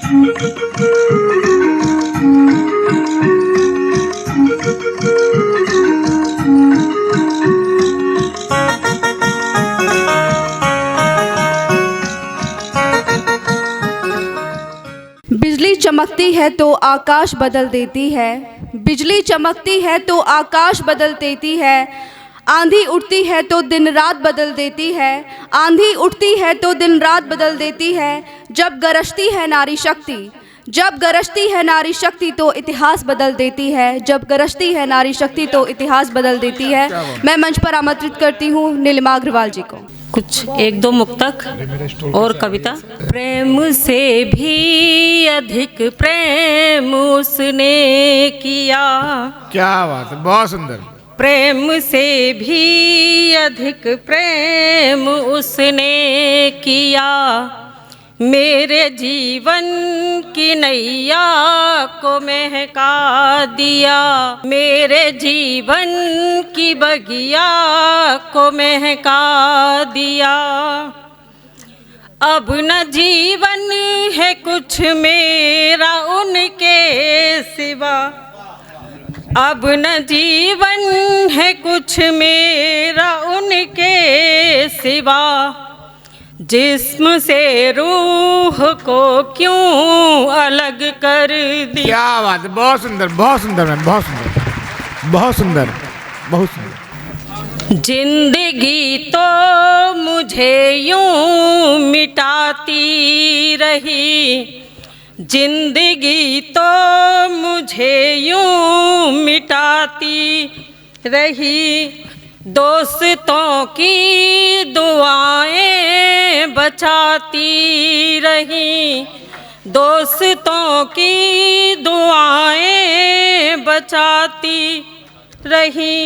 बिजली चमकती है तो आकाश बदल देती है, बिजली चमकती है तो आकाश बदल देती है, आंधी उठती है तो दिन रात बदल देती है, आंधी उठती है तो दिन रात बदल देती है। जब गरजती है नारी शक्ति, जब गरजती है नारी शक्ति तो इतिहास बदल देती है, जब गरजती है नारी शक्ति तो इतिहास बदल देती है। मैं मंच पर आमंत्रित करती हूँ नीलिमा अग्रवाल जी को। कुछ एक दो मुक्तक और कविता। प्रेम से भी अधिक प्रेम उसने किया। क्या बात है, बहुत सुंदर। प्रेम से भी अधिक प्रेम उसने किया, मेरे जीवन की नैया को महका दिया, मेरे जीवन की बगिया को महका दिया। अब न जीवन है कुछ मेरा उनके सिवा, अब न जीवन है कुछ मेरा उनके सिवा, जिस्म से रूह को क्यों अलग कर दिया। क्या बात है, बहुत सुंदर, बहुत सुंदर मैम, बहुत सुंदर, बहुत सुंदर, बहुत सुंदर। जिंदगी तो मुझे यूं मिटाती रही, जिंदगी तो मुझे यूं मिटाती रही, दोस्तों की दुआएं बचाती रही, दोस्तों की दुआएं बचाती रही।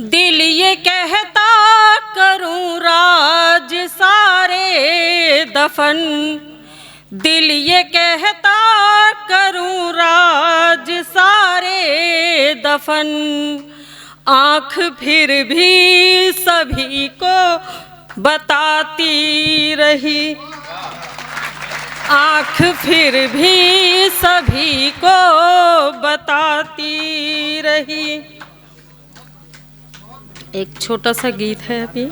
दिल ये कहता करूं राज सारे दफन, दिल ये कहता करूं राज सारे दफन, आँख फिर भी सभी को बताती रही, आँख फिर भी सभी को बताती रही। एक छोटा सा गीत है अभी।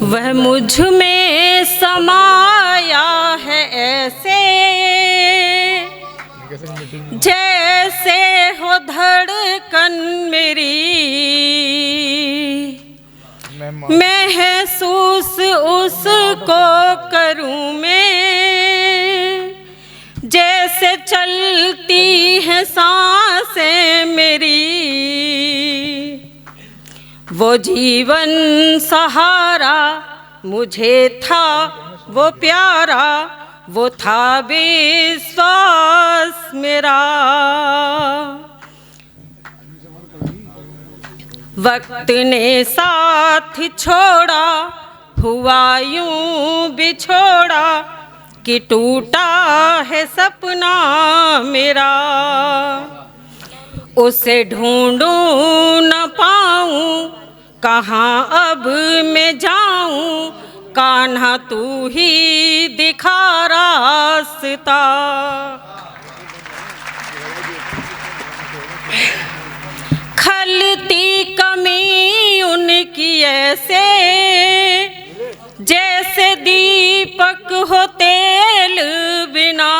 वह मुझ में समाया है ऐसे, जैसे हो धड़कन मेरी, महसूस उसको करूं मैं, जैसे चलती है सांसें मेरी। वो जीवन सहारा मुझे था वो प्यारा, वो था विश्वास मेरा। वक्त ने साथ छोड़ा, हुआ यूं बिछोड़ा, कि टूटा है सपना मेरा। उसे ढूंढूं न पाऊं, कहाँ अब मैं जाऊं, कान्हा तू ही दिखा रास्ता। खलती कमी उनकी ऐसे, जैसे दीपक हो तेल बिना।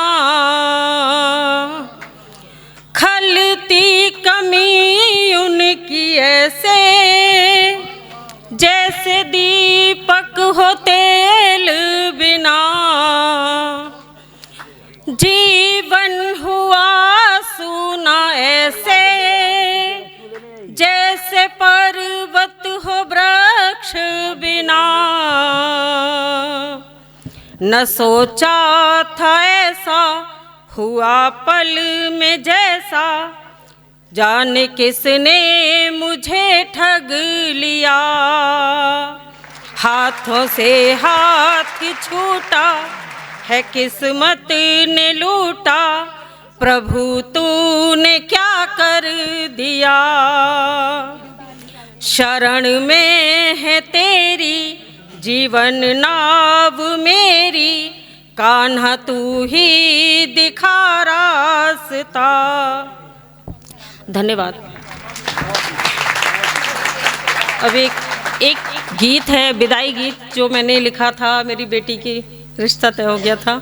खलती कमी उनकी ऐसे, जैसे दीपक हो तेल बिना। जीवन हुआ सूना ऐसे, जैसे पर्वत हो वृक्ष बिना। न सोचा था ऐसा हुआ पल में जैसा, जाने किसने मुझे ठग लिया। हाथों से हाथ छूटा है किस्मत ने लूटा, प्रभु तूने क्या कर दिया। शरण में है तेरी जीवन नाव मेरी, कान्हा तू ही दिखा रास्ता। धन्यवाद। अब एक गीत है, विदाई गीत, जो मैंने लिखा था, मेरी बेटी की रिश्ता तय हो गया था।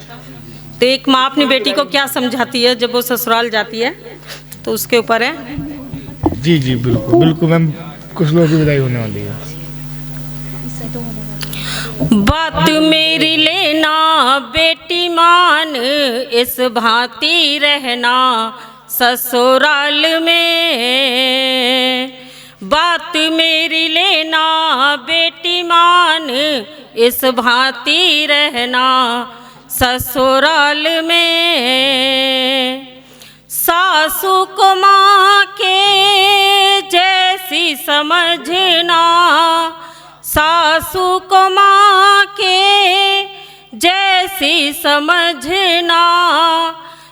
तो एक माँ अपनी बेटी को क्या समझाती है जब वो ससुराल जाती है, तो उसके ऊपर है। जी जी बिल्कुल बिल्कुल मैम, कुछ लोगों की विदाई होने वाली है। बात मेरी लेना बेटी मान, इस भांति रहना ससुराल में। बात मेरी लेना बेटी मान, इस भांति रहना ससुराल में। सासू को माँ के जैसी समझना, सासू को माँ के जैसी समझना,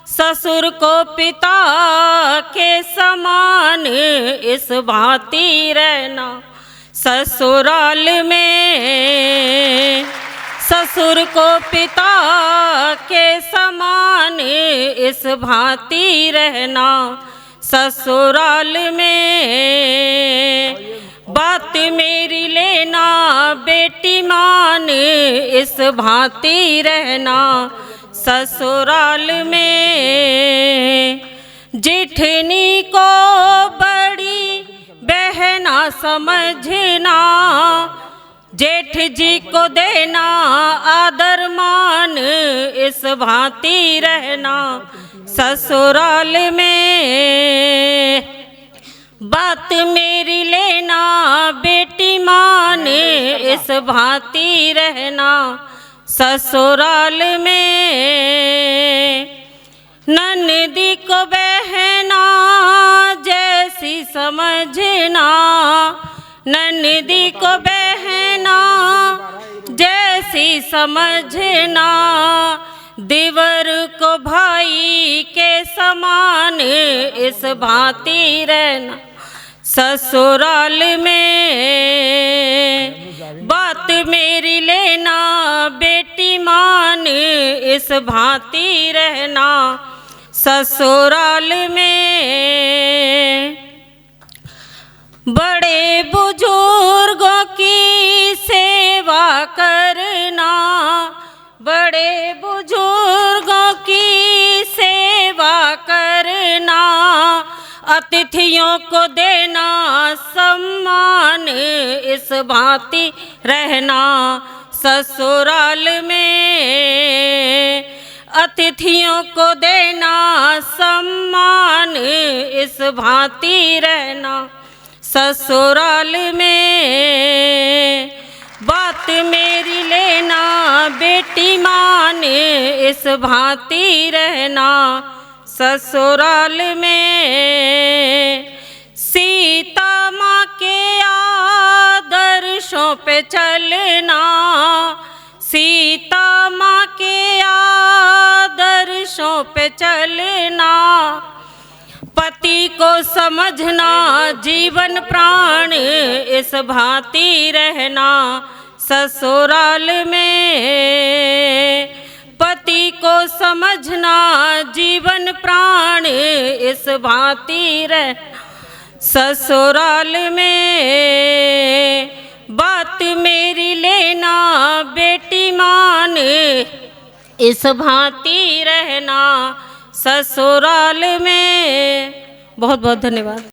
ससुर को पिता के समान इस भांति रहना ससुराल में। ससुर को पिता के समान इस भांति रहना ससुराल में। बात मेरी लेना बेटी मान, इस भांति रहना ससुराल में। जेठनी को बड़ी बहना समझना, जेठ जी को देना आदर मान, इस भांति रहना ससुराल में। बात मेरी लेना बेटी मान, इस भांति रहना ससुराल में। ननदी को बहना जैसी समझना, ननदी को बहना जैसी समझना, देवर को भाई के समान इस भांति रहना ससुराल में। बात मेरी लेना बेटी मान, इस भांति रहना ससुराल में। बड़े बुजुर्गों की सेवा करना, बड़े बुजुर्गों की सेवा करना, अतिथियों को देना सम्मान, इस भांति रहना ससुराल में। अतिथियों को देना सम्मान, इस भांति रहना ससुराल में। बात मेरी लेना बेटी मान, इस भांति रहना ससुराल में। सीता माँ के आदर्शों पे चलना, सीता माँ के आदर्शों पे चलना, पति को समझना जीवन प्राण, इस भांति रहना ससुराल में। पति को समझना जीवन प्राण, इस भांति रह ससुराल में। बात मेरी लेना बेटी मान, इस भांति रहना ससुराल में। बहुत बहुत धन्यवाद।